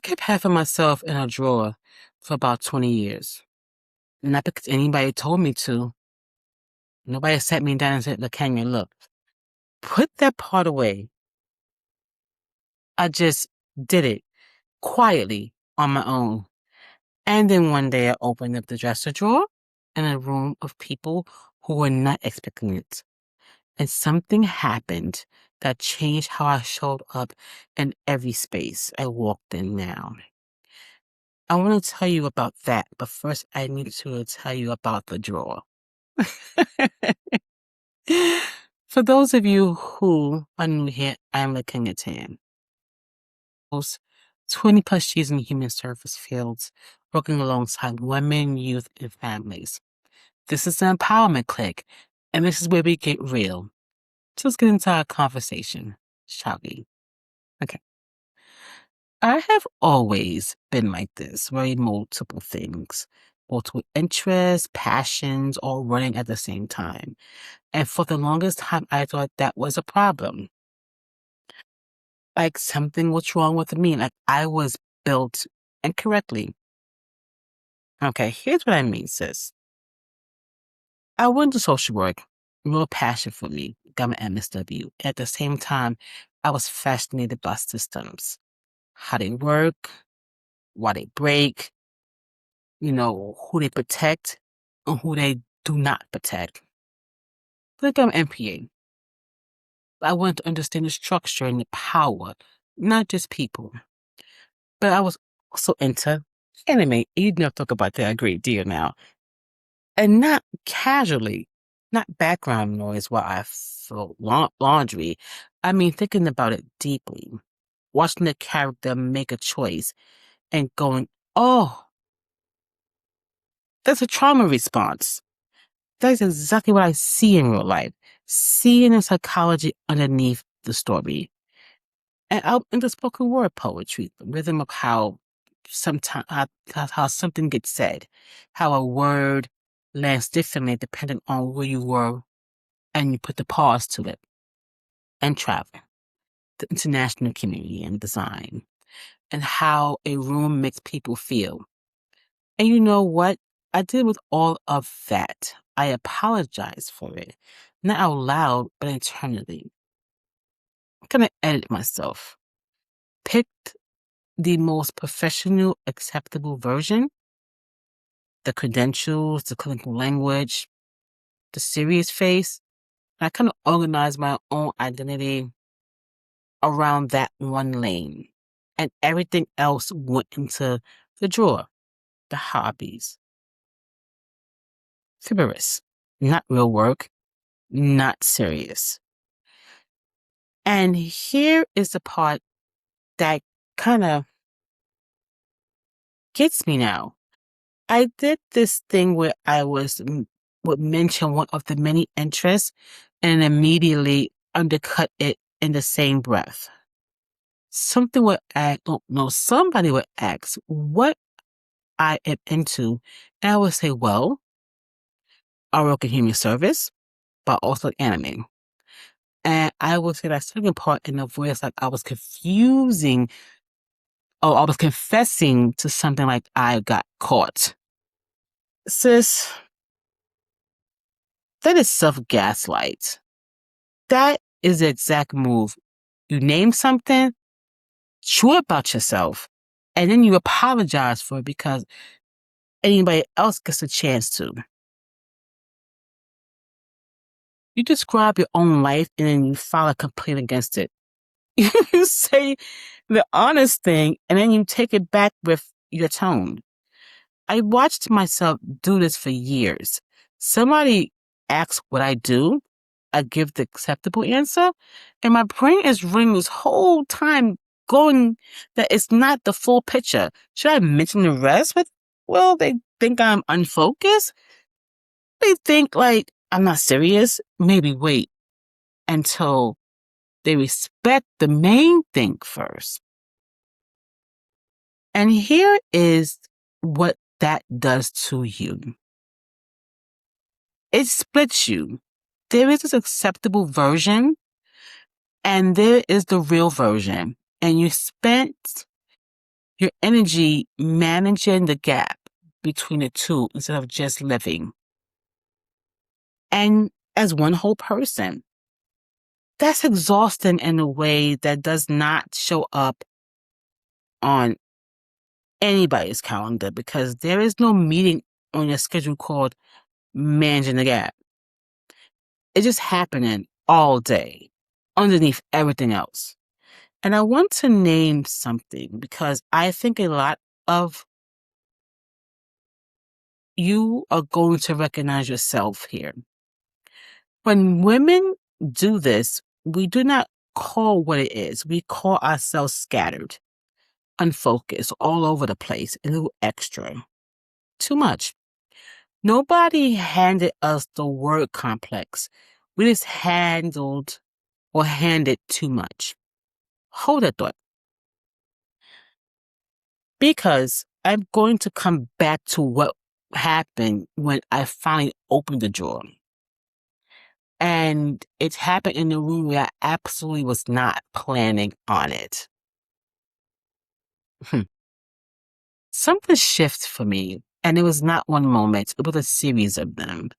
kept having myself in a drawer for about 20 years. Not because anybody told me to. Nobody sat me down and said, "Look, Kenya, look, put that part away." I just did it quietly on my own. And then one day I opened up the dresser drawer in a room of people who were not expecting it. And something happened that changed how I showed up in every space I walked in now. I want to tell you about that, but first I need to tell you about the drawer. For those of you who are new here, I'm looking at Tam. 20 plus years in human service fields, working alongside women, youth, and families. This is the Empowerment Clique, and this is where we get real. So let's get into our conversation, shall we? Okay. I have always been like this, very multiple things, multiple interests, passions, all running at the same time. And for the longest time, I thought that was a problem. Like something was wrong with me, like I was built incorrectly. Okay, here's what I mean, sis. I went to social work, real passion for me, got my MSW. At the same time, I was fascinated by systems, how they work, why they break, who they protect and who they do not protect. Like I'm MPA. I wanted to understand the structure and the power, not just people. But I was also into anime. You know, talk about that a great deal now. And not casually, not background noise while I fold laundry. I mean, thinking about it deeply, watching the character make a choice and going, oh, that's a trauma response. That's exactly what I see in real life, seeing the psychology underneath the story. And out in the spoken word poetry, the rhythm of how sometimes how something gets said, how a word lands differently depending on where you were, and you put the pause to it. And travel, the international community and design, and how a room makes people feel. And you know what? I did with all of that. I apologized for it, not out loud, but internally. I kind of edited myself, picked the most professional, acceptable version, the credentials, the clinical language, the serious face. I kind of organized my own identity around that one lane. And everything else went into the drawer, the hobbies. Fibrous, not real work, not serious. And here is the part that kind of gets me now. I did this thing where I would mention one of the many interests and immediately undercut it in the same breath. Something would ask, don't know, somebody would ask what I am into, and I would say, well, I work in human service, but also anime. And I would say that second part in a voice like I was confusing, or I was confessing to something like I got caught. Sis, that is self-gaslight. That is the exact move. You name something, true about yourself, and then you apologize for it because anybody else gets a chance to. You describe your own life and then you file a complaint against it. You say the honest thing and then you take it back with your tone. I watched myself do this for years. Somebody asks what I do, I give the acceptable answer, and my brain is running this whole time going that it's not the full picture. Should I mention the rest? But, well, they think I'm unfocused. They think like I'm not serious. Maybe wait until they respect the main thing first. And here is what that does to you. It splits you. There is this acceptable version and there is the real version. And you spent your energy managing the gap between the two instead of just living. And as one whole person, that's exhausting in a way that does not show up on anybody's calendar because there is no meeting on your schedule called managing the gap. It's just happening all day underneath everything else. And I want to name something because I think a lot of you are going to recognize yourself here. When women do this, we do not call what it is. We call ourselves scattered, unfocused, all over the place, a little extra. Too much. Nobody handed us the word complex. We just handled or handed too much. Hold that thought. Because I'm going to come back to what happened when I finally opened the drawer. And it happened in a room where I absolutely was not planning on it. Something shifted for me, and it was not one moment, it was a series of them.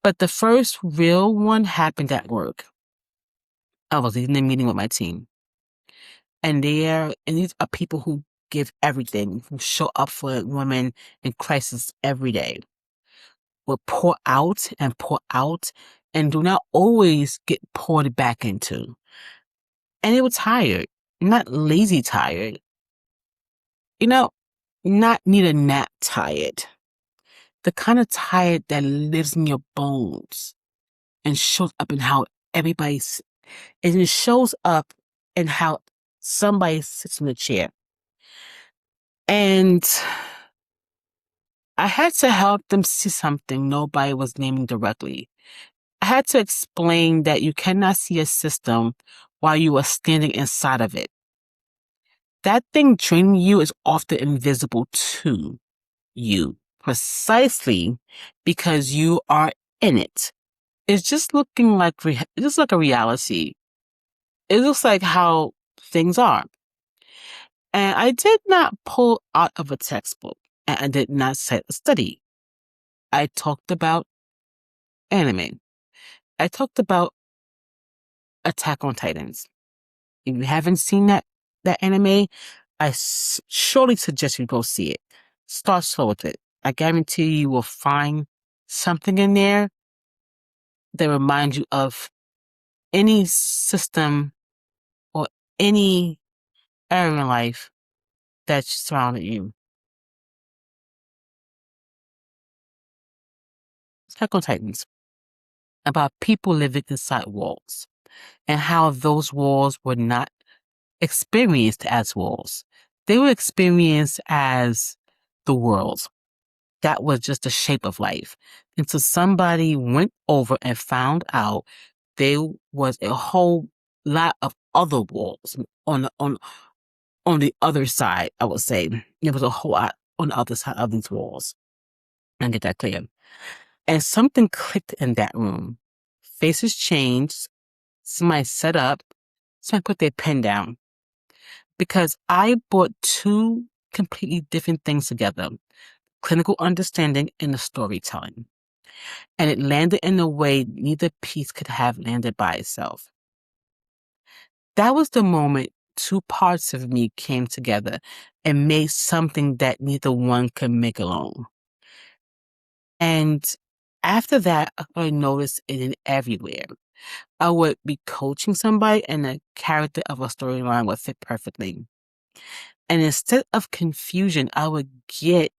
But the first real one happened at work. I was in a meeting with my team. And these are people who give everything, who show up for women in crisis every day. Will pour out and do not always get poured back into. And they were tired, not lazy tired. Not need a nap tired. The kind of tired that lives in your bones and shows up in how and it shows up in how somebody sits in the chair. And I had to help them see something nobody was naming directly. I had to explain that you cannot see a system while you are standing inside of it. That thing draining you is often invisible to you, precisely because you are in it. It's just looking like it's just like a reality. It looks like how things are. And I did not pull out of a textbook, and I did not set a study. I talked about anime. I talked about Attack on Titans. If you haven't seen that anime, I surely suggest you go see it. Start slow with it. I guarantee you will find something in there that reminds you of any system or any area in life that surrounded you. Attack on Titans. About people living inside walls and how those walls were not experienced as walls. They were experienced as the world. That was just the shape of life. Until somebody went over and found out there was a whole lot of other walls on the other side, I would say. There was a whole lot on the other side of these walls. And get that clear. And something clicked in that room. Faces changed. Somebody sat up. Somebody put their pen down. Because I brought two completely different things together. Clinical understanding and the storytelling. And it landed in a way neither piece could have landed by itself. That was the moment two parts of me came together and made something that neither one could make alone. And after that, I noticed it in everywhere. I would be coaching somebody and the character of a storyline would fit perfectly. And instead of confusion, I would get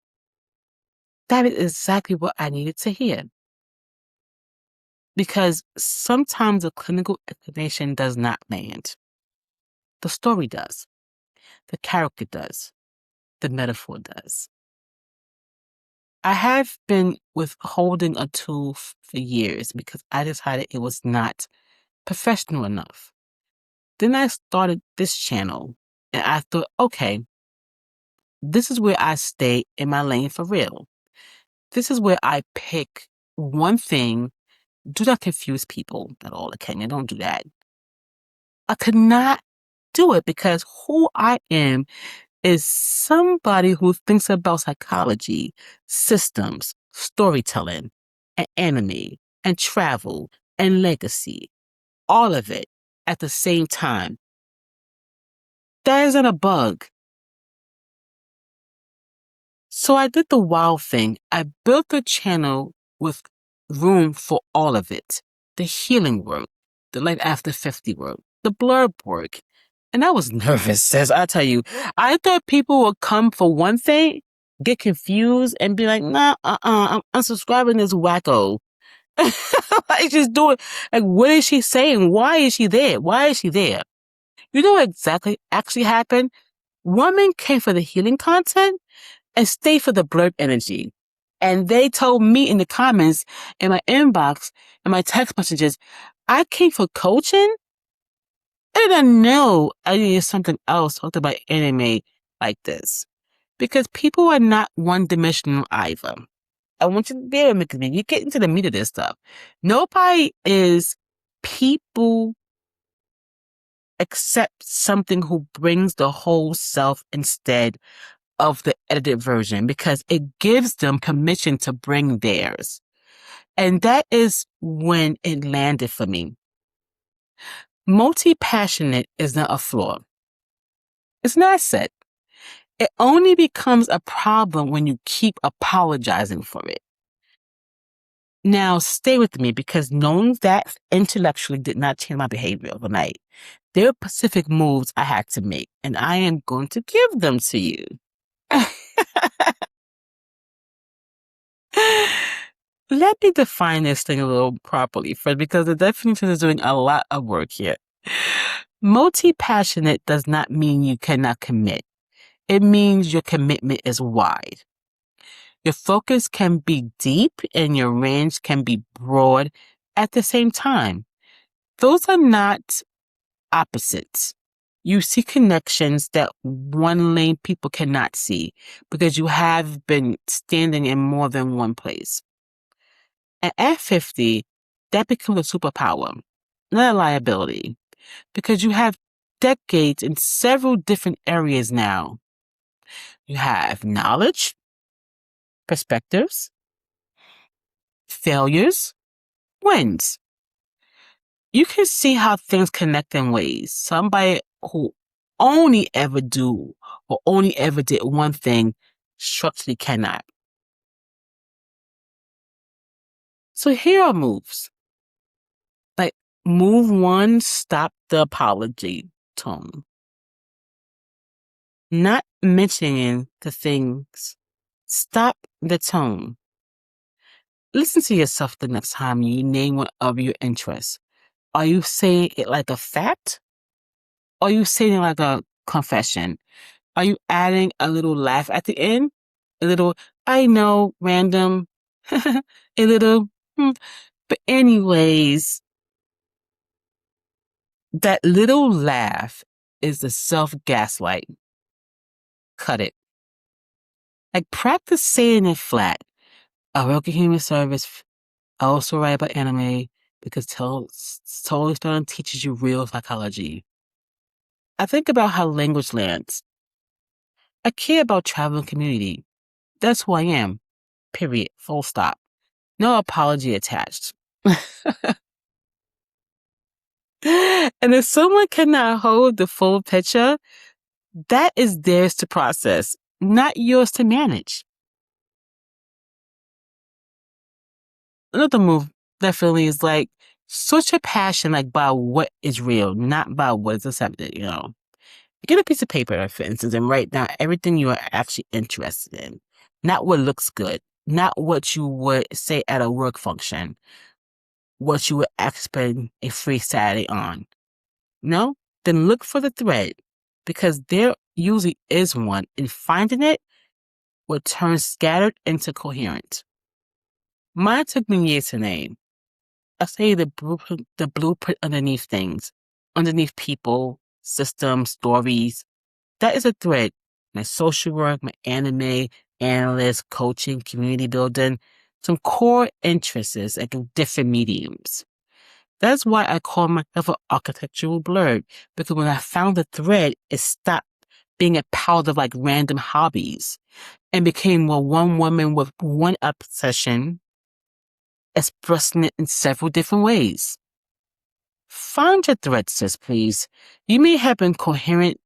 that is exactly what I needed to hear. Because sometimes the clinical explanation does not land. The story does. The character does. The metaphor does. I have been withholding a tool for years because I decided it was not professional enough. Then I started this channel and I thought, okay, this is where I stay in my lane for real. This is where I pick one thing. Do not confuse people at all, okay? Don't do that. I could not do it because who I am is somebody who thinks about psychology, systems, storytelling, and anime, and travel, and legacy, all of it at the same time. That isn't a bug. So I did the wild thing. I built a channel with room for all of it. The healing work, the life after 50 work, the blurb work. And I was nervous, sis. I tell you, I thought people would come for one thing, get confused, and be like, nah, I'm unsubscribing this wacko. Like, just do it. Like, what is she saying? Why is she there? Why is she there? You know what exactly actually happened? Women came for the healing content and stayed for the blurb energy. And they told me in the comments, in my inbox, in my text messages, I came for coaching. I didn't know I needed something else talked about anime like this. Because people are not one-dimensional either. I want you to be able to you get into the meat of this stuff. Nobody is people except something who brings the whole self instead of the edited version because it gives them permission to bring theirs. And that is when it landed for me. Multi-passionate is not a flaw. It's an asset. It only becomes a problem when you keep apologizing for it. Now, stay with me because knowing that intellectually did not change my behavior overnight. There are specific moves I had to make, and I am going to give them to you. Let me define this thing a little properly, Fred, because the definition is doing a lot of work here. Multi-passionate does not mean you cannot commit. It means your commitment is wide. Your focus can be deep and your range can be broad at the same time. Those are not opposites. You see connections that one lane people cannot see because you have been standing in more than one place. And at 50, that becomes a superpower, not a liability, because you have decades in several different areas now. You have knowledge, perspectives, failures, wins. You can see how things connect in ways. Somebody who only ever do or only ever did one thing structurally cannot. So here are moves. Like move one, stop the apology tone. Not mentioning the things. Stop the tone. Listen to yourself the next time you name one of your interests. Are you saying it like a fact? Or are you saying it like a confession? Are you adding a little laugh at the end? A little, I know, random, a little, but anyways, that little laugh is the self-gaslight. Cut it. Like practice saying it flat. I work in human service. I also write about anime because totally starting teaches you real psychology. I think about how language lands. I care about travel and community. That's who I am. Period. Full stop. No apology attached. And if someone cannot hold the full picture, that is theirs to process, not yours to manage. Another move definitely is like switch your passion like by what is real, not by what is accepted, you know. Get a piece of paper, for instance, and write down everything you are actually interested in. Not what looks good, not what you would say at a work function, what you would spend a free Saturday on. No? Then look for the thread, because there usually is one, and finding it will turn scattered into coherent. Mine took me years to name. I say the blueprint underneath things, underneath people, systems, stories. That is a thread. My social work, my anime, analyst, coaching, community building, some core interests like different mediums. That's why I call myself an architectural blurb, because when I found the thread, it stopped being a part of like random hobbies and became one woman with one obsession, expressing it in several different ways. Find your thread, sis, please. You may have been coherent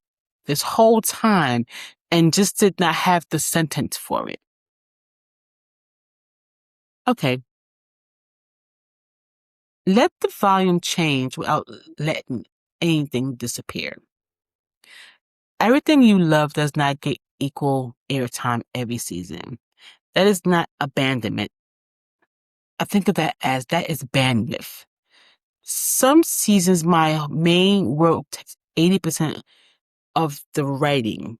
this whole time and just did not have the sentence for it. Okay. Let the volume change without letting anything disappear. Everything you love does not get equal airtime every season. That is not abandonment. I think of that as that is bandwidth. Some seasons, my main work takes 80% of the writing.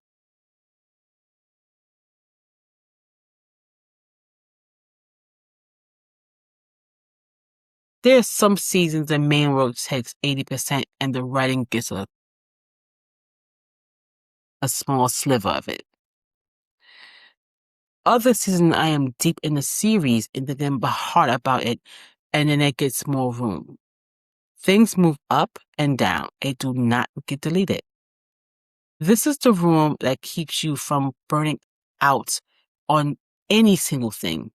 There are some seasons the main work takes 80% and the writing gets a small sliver of it. Other seasons, I am deep in the series and then by heart about it, and then it gets more room. Things move up and down. They do not get deleted. This is the room that keeps you from burning out on any single thing.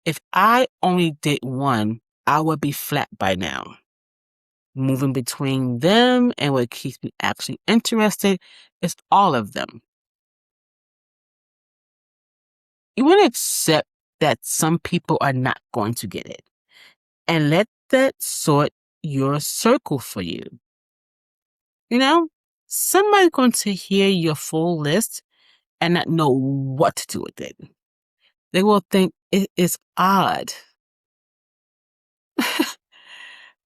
If I only did one, I would be flat by now. Moving between them and what keeps me actually interested is all of them. You want to accept that some people are not going to get it and let that sort your circle for you. You know, somebody's going to hear your full list and not know what to do with it. They will think it is odd.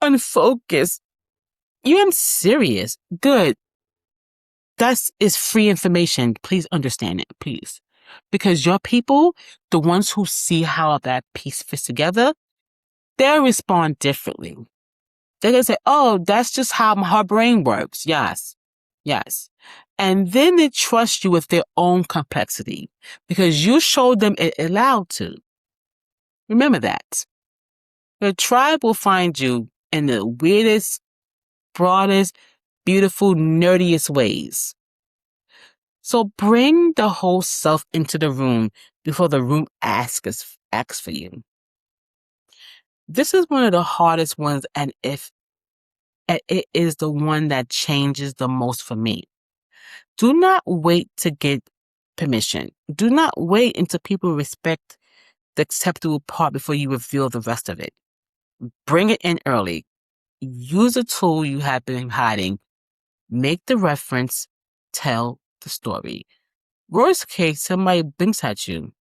Unfocused. You am serious. Good. That is free information. Please understand it, please. Because your people, the ones who see how that piece fits together, they'll respond differently. They're going to say, oh, that's just how her brain works. Yes. Yes. And then they trust you with their own complexity because you showed them it allowed to. Remember that. The tribe will find you in the weirdest, broadest, beautiful, nerdiest ways. So bring the whole self into the room before the room asks for you. This is one of the hardest ones, and it is the one that changes the most for me. Do not wait to get permission. Do not wait until people respect the acceptable part before you reveal the rest of it. Bring it in early. Use a tool you have been hiding. Make the reference. Tell the story. Worst case, somebody blinks at you.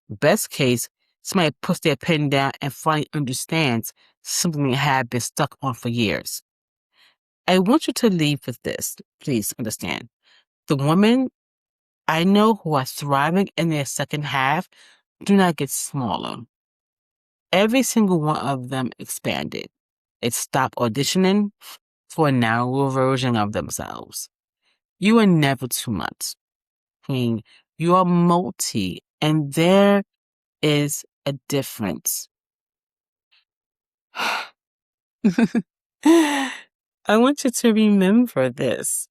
Best case, somebody puts their pen down and finally understands something they have been stuck on for years. I want you to leave with this. Please understand. The women I know who are thriving in their second half do not get smaller. Every single one of them expanded. It stopped auditioning for a narrower version of themselves. You are never too much. I mean, you are multi, and there is a difference. I want you to remember this.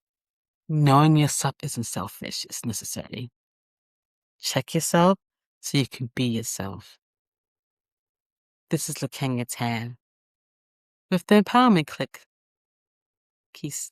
Knowing yourself isn't selfish, it's necessary. Check yourself so you can be yourself. This is Lakenya Tan with the Empowerment Clique. Peace.